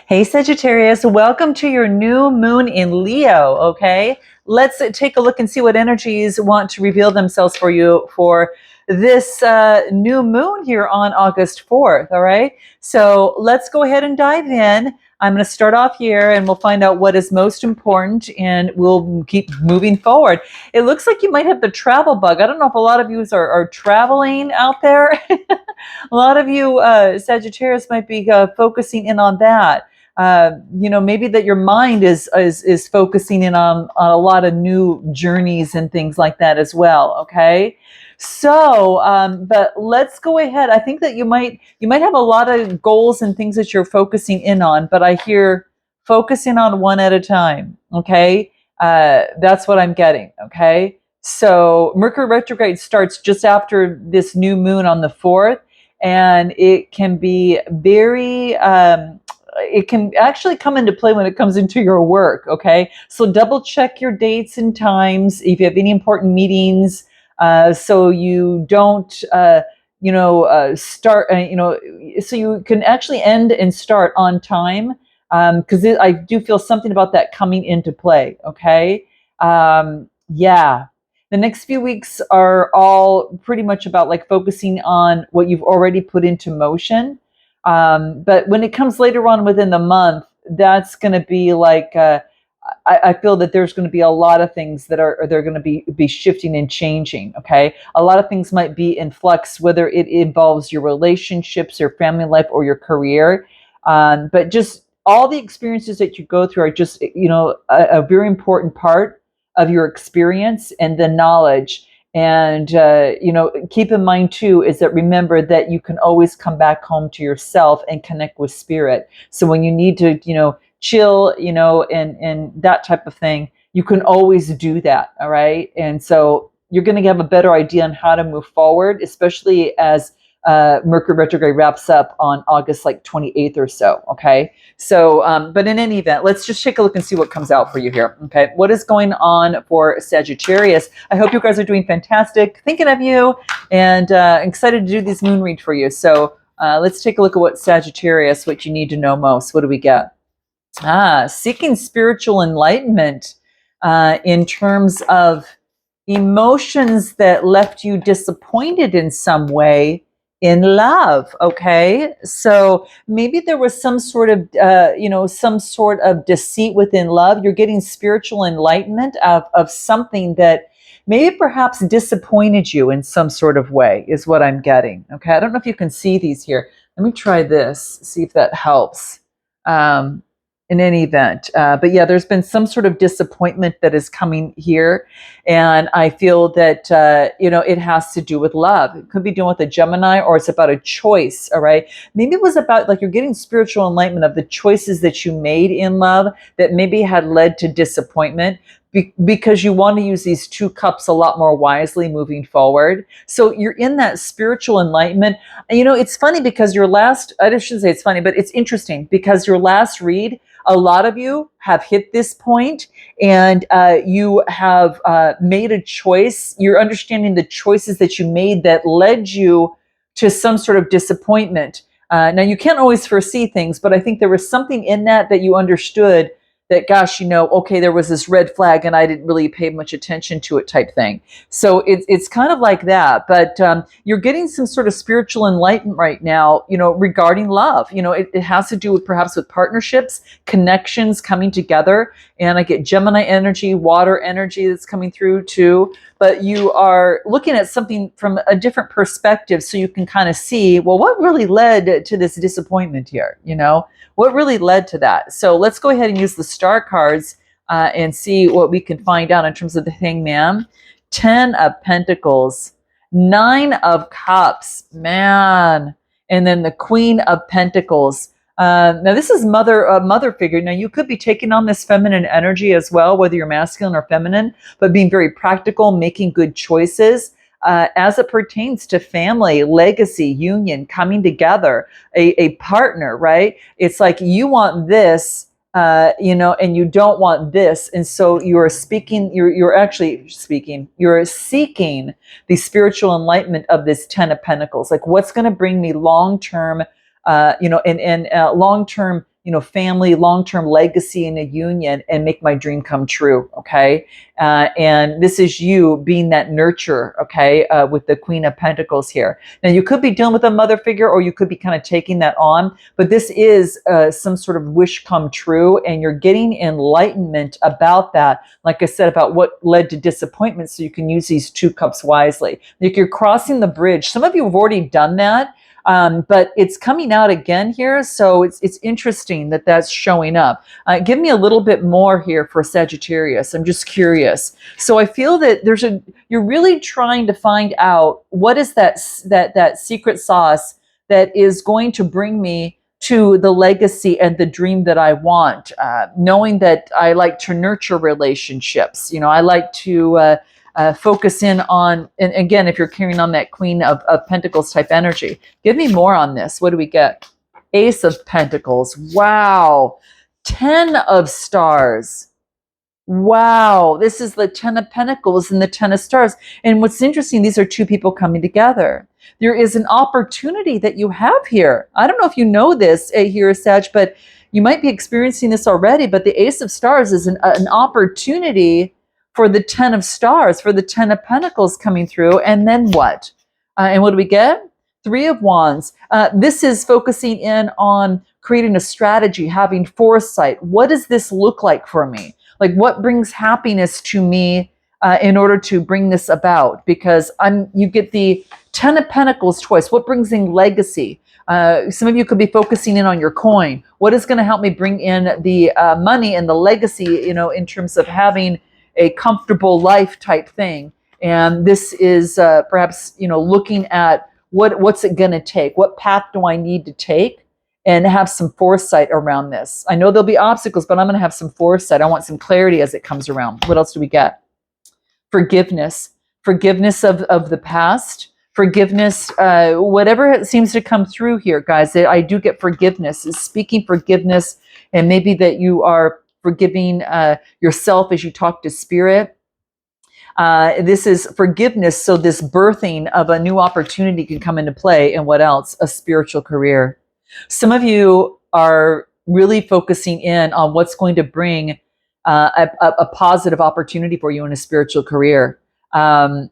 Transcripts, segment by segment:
Hey Sagittarius, welcome to your new moon in Leo, okay? Let's take a look and see what energies want to reveal themselves for you for this new moon here on August 4th, all right? So let's go ahead and dive in. I'm going to start off here and we'll find out what is most important and we'll keep moving forward. It looks like you might have the travel bug. I don't know if a lot of you are traveling out there. A lot of you Sagittarius might be focusing in on that. Maybe that your mind is focusing in on a lot of new journeys and things like that as well. Okay, so but let's go ahead. I think that you might have a lot of goals and things that you're focusing in on, but I hear focusing on one at a time. Okay, that's what I'm getting. Okay, so Mercury retrograde starts just after this new moon on the 4th, and it can be very it can actually come into play when it comes into your work. Okay, so double check your dates and times if you have any important meetings, so you don't start so you can actually end and start on time, because I do feel something about that coming into play. Okay, yeah, the next few weeks are all pretty much about like focusing on what you've already put into motion. But when it comes later on within the month, that's going to be like, I feel that there's going to be a lot of things that they're going to be shifting and changing. Okay, a lot of things might be in flux, whether it involves your relationships, your family life, or your career. But just all the experiences that you go through are just a very important part of your experience and the knowledge. And keep in mind too is that remember that you can always come back home to yourself and connect with spirit. So when you need to chill, and that type of thing, you can always do that. All right, and so you're going to have a better idea on how to move forward, especially as Mercury retrograde wraps up on August like 28th or so. Okay, so but in any event, let's just take a look and see what comes out for you here. Okay, what is going on for Sagittarius? I hope you guys are doing fantastic, thinking of you, and excited to do this moon read for you. So let's take a look at what Sagittarius, what you need to know most. What do we get? Seeking spiritual enlightenment in terms of emotions that left you disappointed in some way in love. Okay, so maybe there was some sort of some sort of deceit within love. You're getting spiritual enlightenment of something that maybe perhaps disappointed you in some sort of way, is what I'm getting. Okay, I don't know if you can see these here. Let me try this, see if that helps. In any event, but yeah, there's been some sort of disappointment that is coming here, and I feel that it has to do with love. It could be doing with a Gemini, or it's about a choice. All right, maybe it was about like you're getting spiritual enlightenment of the choices that you made in love that maybe had led to disappointment, because you want to use these two cups a lot more wisely moving forward. So you're in that spiritual enlightenment. It's funny because I shouldn't say it's funny, but it's interesting because your last read, a lot of you have hit this point, and you have made a choice. You're understanding the choices that you made that led you to some sort of disappointment. Now, you can't always foresee things, but I think there was something in that you understood that, gosh, okay, there was this red flag and I didn't really pay much attention to it type thing. So it's kind of like that, but you're getting some sort of spiritual enlightenment right now, regarding love. It has to do with perhaps with partnerships, connections coming together. And I get Gemini energy, water energy that's coming through too. But you are looking at something from a different perspective, so you can kind of see, well, what really led to this disappointment here? What really led to that? So let's go ahead and use the star cards and see what we can find out in terms of the Hangman, 10 of Pentacles, 9 of Cups, man, and then the Queen of Pentacles. Now this is mother figure. Now you could be taking on this feminine energy as well, whether you're masculine or feminine, but being very practical, making good choices. As it pertains to family, legacy, union, coming together, a partner, right? It's like you want this, and you don't want this. And so you're speaking, you're actually speaking, you're seeking the spiritual enlightenment of this 10 of Pentacles. Like what's going to bring me long-term, and long-term family, long-term legacy in a union and make my dream come true. Okay. And this is you being that nurturer. Okay. With the Queen of Pentacles here. Now you could be dealing with a mother figure, or you could be kind of taking that on, but this is some sort of wish come true, and you're getting enlightenment about that. Like I said, about what led to disappointment, so you can use these 2 cups wisely. Like you're crossing the bridge. Some of you have already done that. But it's coming out again here, so it's interesting that that's showing up. Give me a little bit more here for Sagittarius. I'm just curious. So I feel that you're really trying to find out what is that secret sauce that is going to bring me to the legacy and the dream that I want. Knowing that I like to nurture relationships. I like to focus in on, and again, if you're carrying on that Queen of Pentacles type energy, give me more on this. What do we get? Ace of Pentacles. Wow. 10 of Stars. Wow. This is the 10 of Pentacles and the 10 of Stars. And what's interesting, these are 2 people coming together. There is an opportunity that you have here. I don't know if you know this here, Sag, but you might be experiencing this already, but the Ace of Stars is an opportunity for the 10 of Stars, for the 10 of Pentacles coming through. And then what? And what do we get? 3 of Wands. This is focusing in on creating a strategy, having foresight. What does this look like for me? Like, what brings happiness to me in order to bring this about? Because you get the 10 of Pentacles twice. What brings in legacy? Some of you could be focusing in on your coin. What is going to help me bring in the money and the legacy, in terms of having a comfortable life type thing? And this is perhaps, looking at what's it going to take? What path do I need to take? And have some foresight around this. I know there'll be obstacles, but I'm going to have some foresight. I want some clarity as it comes around. What else do we get? Forgiveness. Forgiveness of the past. Forgiveness, whatever seems to come through here, guys. I do get forgiveness. It's speaking forgiveness, and maybe that you are forgiving yourself as you talk to Spirit. This is forgiveness, so this birthing of a new opportunity can come into play. And what else? A spiritual career. Some of you are really focusing in on what's going to bring a positive opportunity for you in a spiritual career.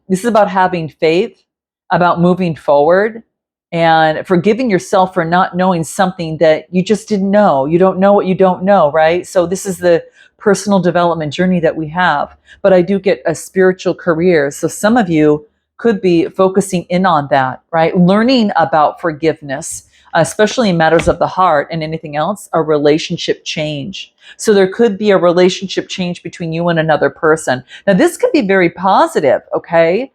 This is about having faith, about moving forward, and forgiving yourself for not knowing something that you just didn't know. You don't know what you don't know, right? So this is the personal development journey that we have. But I do get a spiritual career. So some of you could be focusing in on that, right? Learning about forgiveness, especially in matters of the heart and anything else, a relationship change. So there could be a relationship change between you and another person. Now, this could be very positive, okay?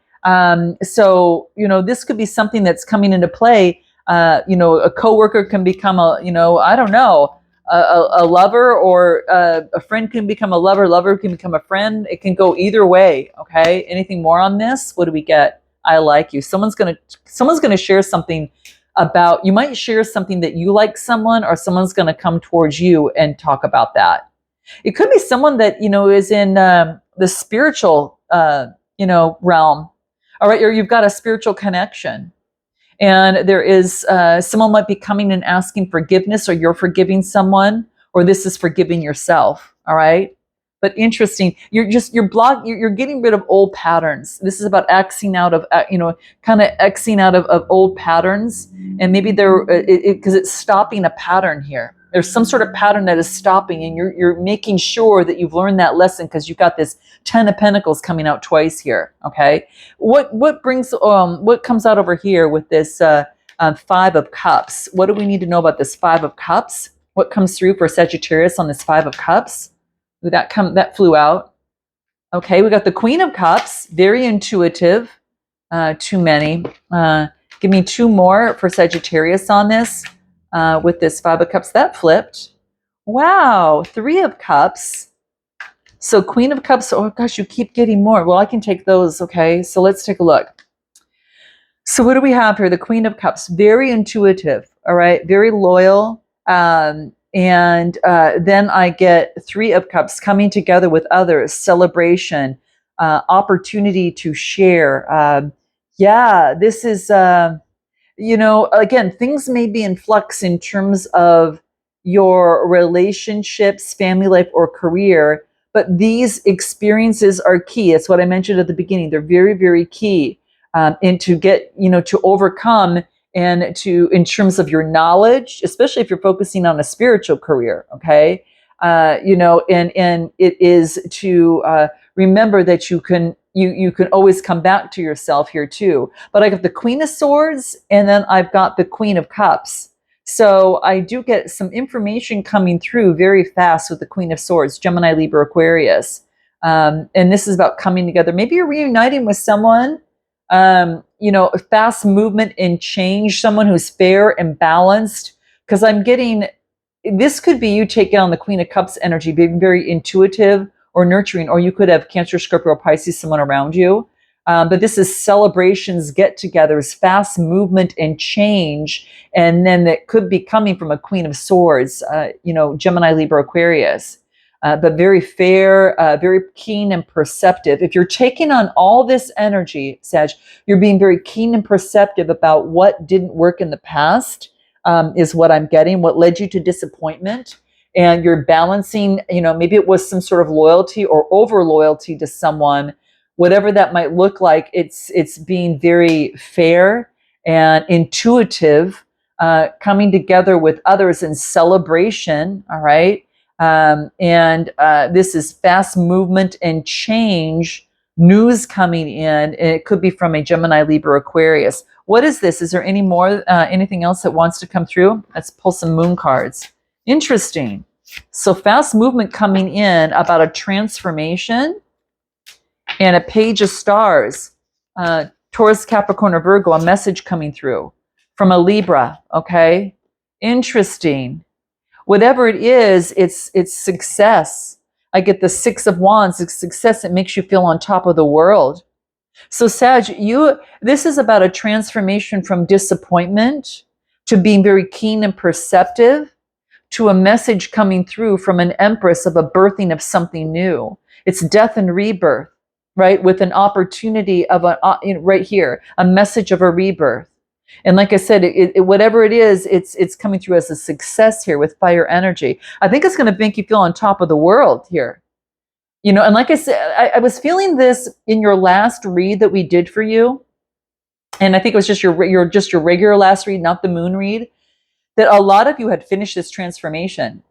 So, this could be something that's coming into play. A coworker can become a lover, or a friend can become a lover can become a friend. It can go either way, okay? Anything more on this? What do we get? I like you. Someone's gonna share something about, you might share something that you like someone, or someone's going to come towards you and talk about that. It could be someone that, is in the spiritual, realm. All right. Or you've got a spiritual connection, and there is, someone might be coming and asking forgiveness, or you're forgiving someone, or this is forgiving yourself. All right. But interesting, you're getting rid of old patterns. This is about Xing out of, kind of Xing out of old patterns. And maybe because it's stopping a pattern here. There's some sort of pattern that is stopping, and you're making sure that you've learned that lesson, because you've got this 10 of Pentacles coming out twice here. Okay. What comes out over here with this 5 of Cups? What do we need to know about this 5 of Cups? What comes through for Sagittarius on this 5 of Cups? That flew out. Okay, we got the Queen of Cups, very intuitive. Too many. Give me 2 more for Sagittarius on this. With this 5 of Cups, that flipped. Wow, 3 of Cups. So Queen of Cups. Oh gosh, you keep getting more. Well, I can take those. Okay, so let's take a look. So what do we have here? The Queen of Cups, very intuitive. All right, very loyal. And then I get 3 of Cups, coming together with others, celebration, opportunity to share. This is, again, things may be in flux in terms of, your relationships, family life, or career. But these experiences are key. It's what I mentioned at the beginning. They're very, very key, and to get, to overcome, and to, in terms of your knowledge, especially if you're focusing on a spiritual career, okay? And it is to remember that you can always come back to yourself here too. But I got the Queen of Swords, and then I've got the Queen of Cups. So I do get some information coming through very fast with the Queen of Swords, Gemini, Libra, Aquarius. And this is about coming together. Maybe you're reuniting with someone, fast movement and change, someone who's fair and balanced. Because I'm getting, this could be you taking on the Queen of Cups energy, being very intuitive or nurturing, or you could have Cancer, Scorpio, or Pisces, someone around you. But this is celebrations, get-togethers, fast movement and change. And then that could be coming from a Queen of Swords, Gemini, Libra, Aquarius. But very fair, very keen and perceptive. If you're taking on all this energy, Sag, you're being very keen and perceptive about what didn't work in the past, is what I'm getting, what led you to disappointment. And you're balancing, maybe it was some sort of loyalty or over loyalty to someone, whatever that might look like. It's being very fair and intuitive, coming together with others in celebration. All right. This is fast movement and change, news coming in, and it could be from a Gemini, Libra, Aquarius. What is this? Is there any more, anything else that wants to come through? Let's pull some moon cards. Interesting. So fast movement coming in about a transformation, and a page of stars, Taurus, Capricorn, or Virgo, a message coming through from a Libra. Okay. Interesting. Whatever it is, it's success. I get the Six of Wands. It's success. It makes you feel on top of the world. So Sag, this is about a transformation from disappointment to being very keen and perceptive, to a message coming through from an Empress of a birthing of something new. It's death and rebirth, right? With an opportunity of right here, a message of a rebirth. And like I said, whatever it is, it's coming through as a success here with fire energy. I think it's going to make you feel on top of the world here. And like I said, I was feeling this in your last read that we did for you. And I think it was just your regular last read, not the moon read, that a lot of you had finished this transformation.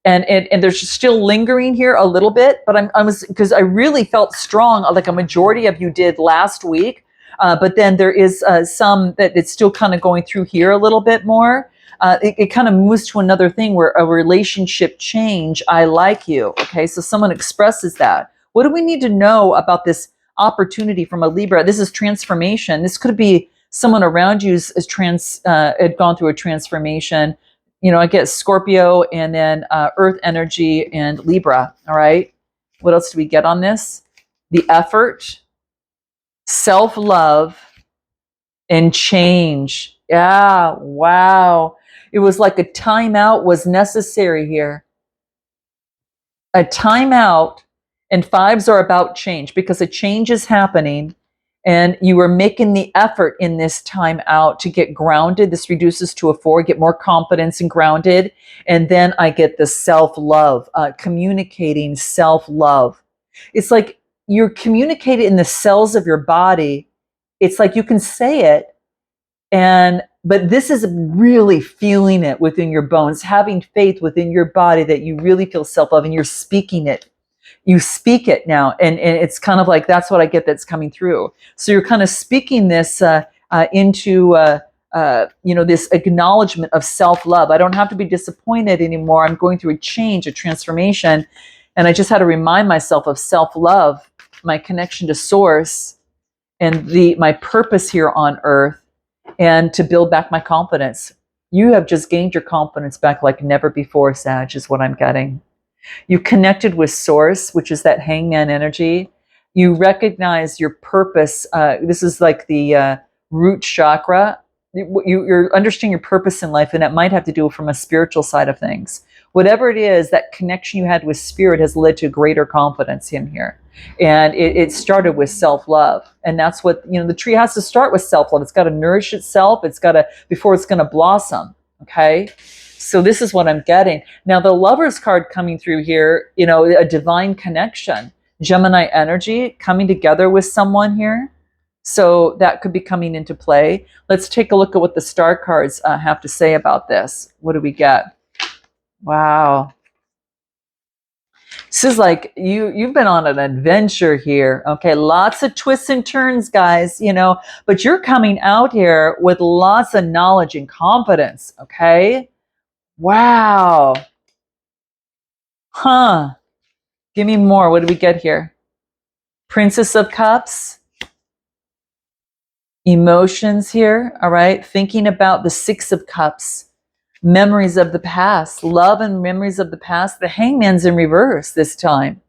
And there's still lingering here a little bit, but because I really felt strong, like a majority of you did last week. But then there is some that it's still kind of going through here a little bit more. It kind of moves to another thing where a relationship change, I like you. Okay, so someone expresses that. What do we need to know about this opportunity from a Libra? This is transformation. This could be someone around you had gone through a transformation. I get Scorpio, and then Earth energy and Libra. All right. What else do we get on this? The effort, self-love, and change. Yeah. Wow. It was like a timeout was necessary here. A timeout, and fives are about change because a change is happening. And you are making the effort in this time out to get grounded. This reduces to a 4, get more confidence and grounded. And then I get the self-love, communicating self-love. It's like you're communicating in the cells of your body. It's like you can say it, but this is really feeling it within your bones, having faith within your body that you really feel self-love, and you're speaking it. You speak it now, and it's kind of like that's what I get that's coming through. So you're kind of speaking this into this acknowledgement of self-love. I don't have to be disappointed anymore. I'm going through a change, a transformation, and I just had to remind myself of self-love, my connection to source, and my purpose here on earth, and to build back my confidence. You have just gained your confidence back like never before, Sag, is what I'm getting. You connected with source, which is that hangman energy. You recognize your purpose. This is like the root chakra. You're understanding your purpose in life, and it might have to do from a spiritual side of things. Whatever it is, that connection you had with spirit has led to greater confidence in here. And it started with self-love. And that's what, the tree has to start with self-love. It's got to nourish itself. Before it's going to blossom. Okay. So this is what I'm getting. Now the Lovers card coming through here, you know, a divine connection, Gemini energy coming together with someone here. So that could be coming into play. Let's take a look at what the star cards have to say about this. What do we get? Wow. This is like you've been on an adventure here. Okay, lots of twists and turns, guys, you know, but you're coming out here with lots of knowledge and confidence, okay? Wow. Huh. Give me more. What do we get here? Princess of Cups. Emotions here, all right? Thinking about the Six of Cups. Memories of the past, love and memories of the past. The Hangman's in reverse this time.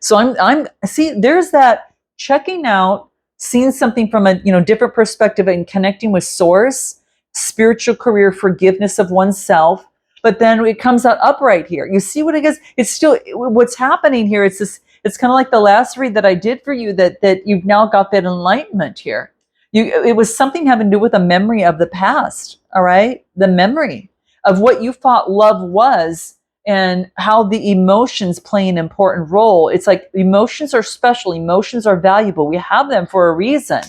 So I'm see, there's that checking out, seeing something from a, you know, different perspective and connecting with source, spiritual career, forgiveness of oneself. But then it comes out upright here. You see what I guess? It's still what's happening here. It's this. It's kind of like the last read that I did for you. That you've now got that enlightenment here. It was something having to do with a memory of the past. All right, the memory of what you thought love was and how the emotions play an important role. It's like emotions are special, emotions are valuable. We have them for a reason.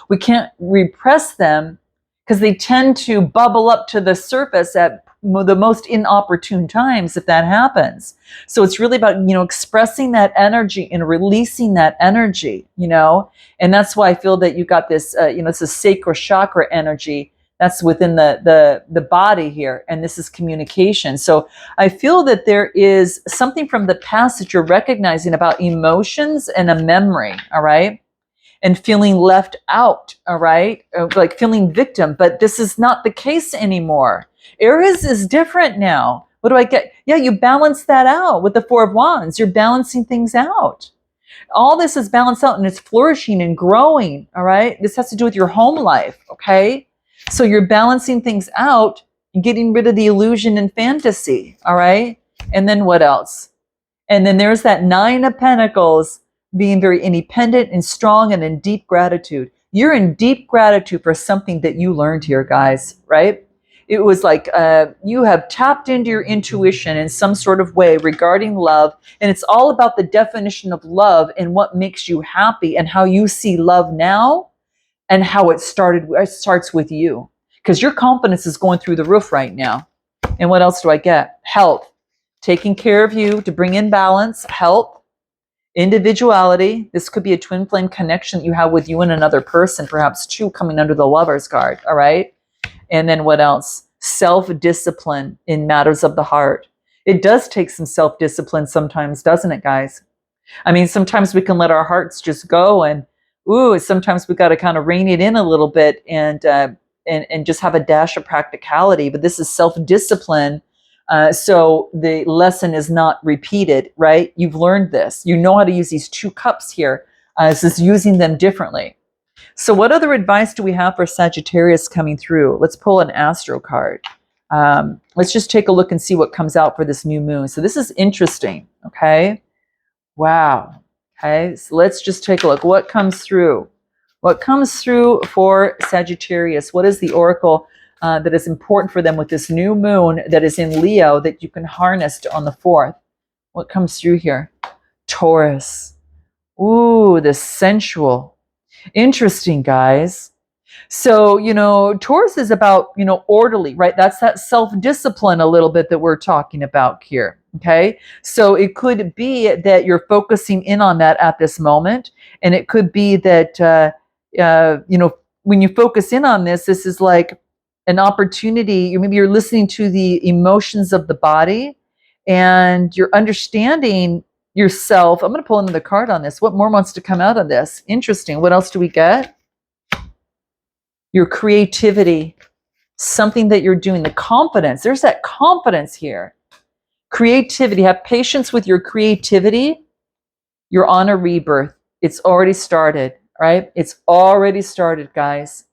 We can't repress them because they tend to bubble up to the surface at the most inopportune times if that happens. So it's really about, you know, expressing that energy and releasing that energy, you know, and that's why I feel that you got this, you know, it's a sacral chakra energy that's within the body here, and this is communication. So I feel that there is something from the past that you're recognizing about emotions and a memory, all right? And feeling left out, all right? Like feeling victim, but this is not the case anymore. Aries is different now. What do I get? Yeah, you balance that out with the Four of Wands. You're balancing things out. All this is balanced out and it's flourishing and growing, all right? This has to do with your home life, okay? So you're balancing things out and getting rid of the illusion and fantasy, all right? And then what else? And then there's that Nine of Pentacles, being very independent and strong and in deep gratitude. You're in deep gratitude for something that you learned here, guys, right? It was like you have tapped into your intuition in some sort of way regarding love. And it's all about the definition of love and what makes you happy and how you see love now and how it starts with you. Because your confidence is going through the roof right now. And what else do I get? Health. Taking care of you to bring in balance, health, individuality. This could be a twin flame connection that you have with you and another person, perhaps two coming under the Lover's card, all right? And then what else? Self-discipline in matters of the heart. It does take some self-discipline sometimes, doesn't it, guys? I mean, sometimes we can let our hearts just go, and sometimes we got to kind of rein it in a little bit and just have a dash of practicality. But this is self-discipline. So the lesson is not repeated, right? You've learned this. You know how to use these two cups here. It's just using them differently. So what other advice do we have for Sagittarius coming through? Let's pull an Astro card. Let's just take a look and see what comes out for this new moon. So this is interesting, okay? Wow. Okay, so let's just take a look. What comes through? What comes through for Sagittarius? What is the oracle that is important for them with this new moon that is in Leo that you can harness on the 4th? What comes through here? Taurus. Ooh, the sensual. Interesting, guys. So, you know, Taurus is about, you know, orderly, right? That's that self-discipline a little bit that we're talking about here, okay? So it could be that you're focusing in on that at this moment. And it could be that, you know, when you focus in on this, this is like an opportunity. Maybe you're listening to the emotions of the body and you're understanding yourself. I'm going to pull another card on this. What more wants to come out of this? Interesting. What else do we get? Your creativity, something that you're doing, the confidence. There's that confidence here. Creativity. Have patience with your creativity. You're on a rebirth. It's already started, right? It's already started, guys.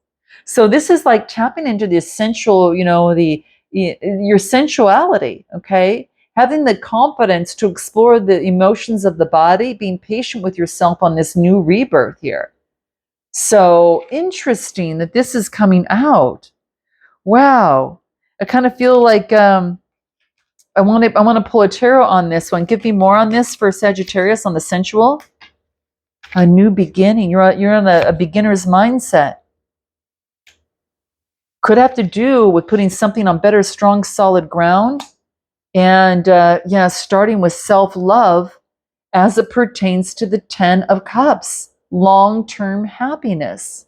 So this is like tapping into the essential, you know, your sensuality, okay? Having the confidence to explore the emotions of the body, being patient with yourself on this new rebirth here. So interesting that this is coming out. Wow. I kind of feel like I want to pull a tarot on this one. Give me more on this for Sagittarius on the sensual. A new beginning. You're on a beginner's mindset. Could have to do with putting something on better, strong, solid ground. And starting with self-love as it pertains to the 10 of Cups, long-term happiness.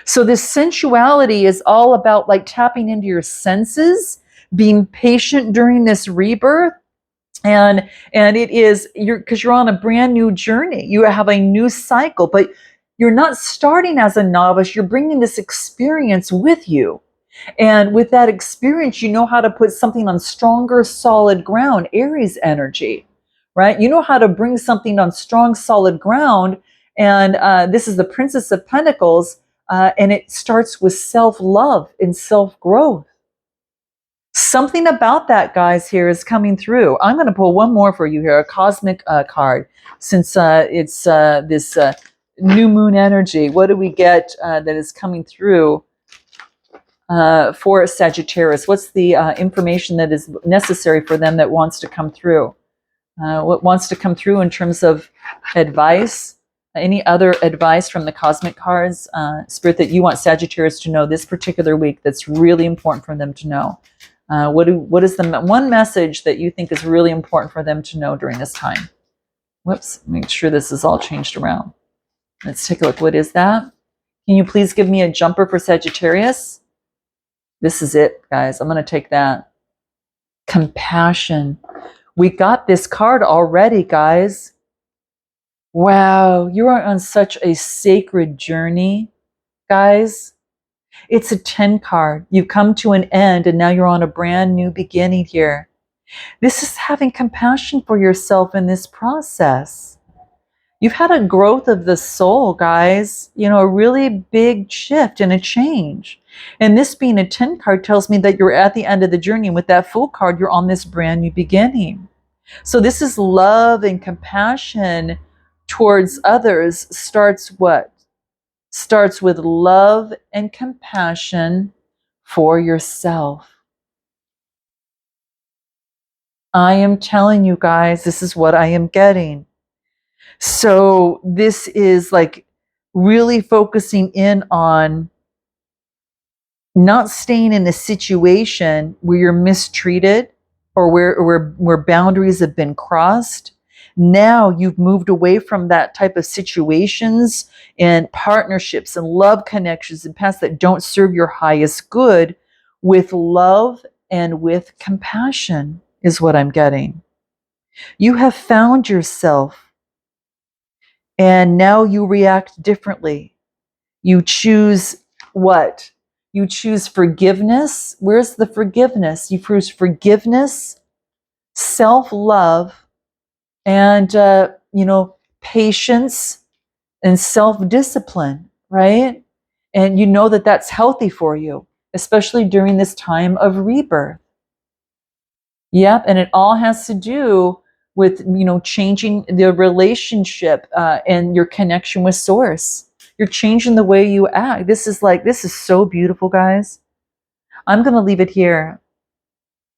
So this sensuality is all about like tapping into your senses, being patient during this rebirth. And it is because you're on a brand new journey. You have a new cycle, but you're not starting as a novice. You're bringing this experience with you. And with that experience, you know how to put something on stronger, solid ground, Aries energy, right? You know how to bring something on strong, solid ground. And this is the Princess of Pentacles. And it starts with self-love and self-growth. Something about that, guys, here is coming through. I'm going to pull one more for you here, a cosmic card, since it's this new moon energy. What do we get that is coming through for Sagittarius? What's the information that is necessary for them that wants to come through? What wants to come through in terms of advice? Any other advice from the cosmic cards, Spirit, that you want Sagittarius to know this particular week that's really important for them to know? What is the one message that you think is really important for them to know during this time? Whoops, make sure this is all changed around. Let's take a look. What is that? Can you please give me a jumper for Sagittarius? This is it, guys. I'm going to take that. Compassion. We got this card already, guys. Wow, you are on such a sacred journey, guys. It's a 10 card. You've come to an end and now you're on a brand new beginning here. This is having compassion for yourself in this process. You've had a growth of the soul, guys. You know, a really big shift and a change. And this being a 10 card tells me that you're at the end of the journey. And with that Fool card, you're on this brand new beginning. So this is love and compassion towards others. Starts what? Starts with love and compassion for yourself. I am telling you guys, this is what I am getting. So this is like really focusing in on not staying in a situation where you're mistreated or where boundaries have been crossed. Now you've moved away from that type of situations and partnerships and love connections and paths that don't serve your highest good, with love and with compassion is what I'm getting. You have found yourself and now you react differently. You choose what? You choose forgiveness. Where's the forgiveness? You choose forgiveness, self-love, and patience and self-discipline, right? And you know that that's healthy for you, especially during this time of rebirth. Yep, and it all has to do with changing the relationship and your connection with Source. You're changing the way you act. This is so beautiful, guys. I'm going to leave it here.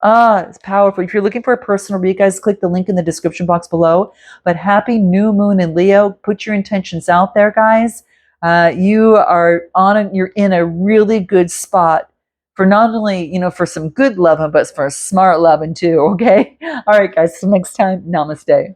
It's powerful. If you're looking for a personal read, guys, click the link in the description box below. But happy new moon in Leo. Put your intentions out there, guys. You're in a really good spot for not only, for some good loving, but for smart loving too, okay? All right, guys, till next time, namaste.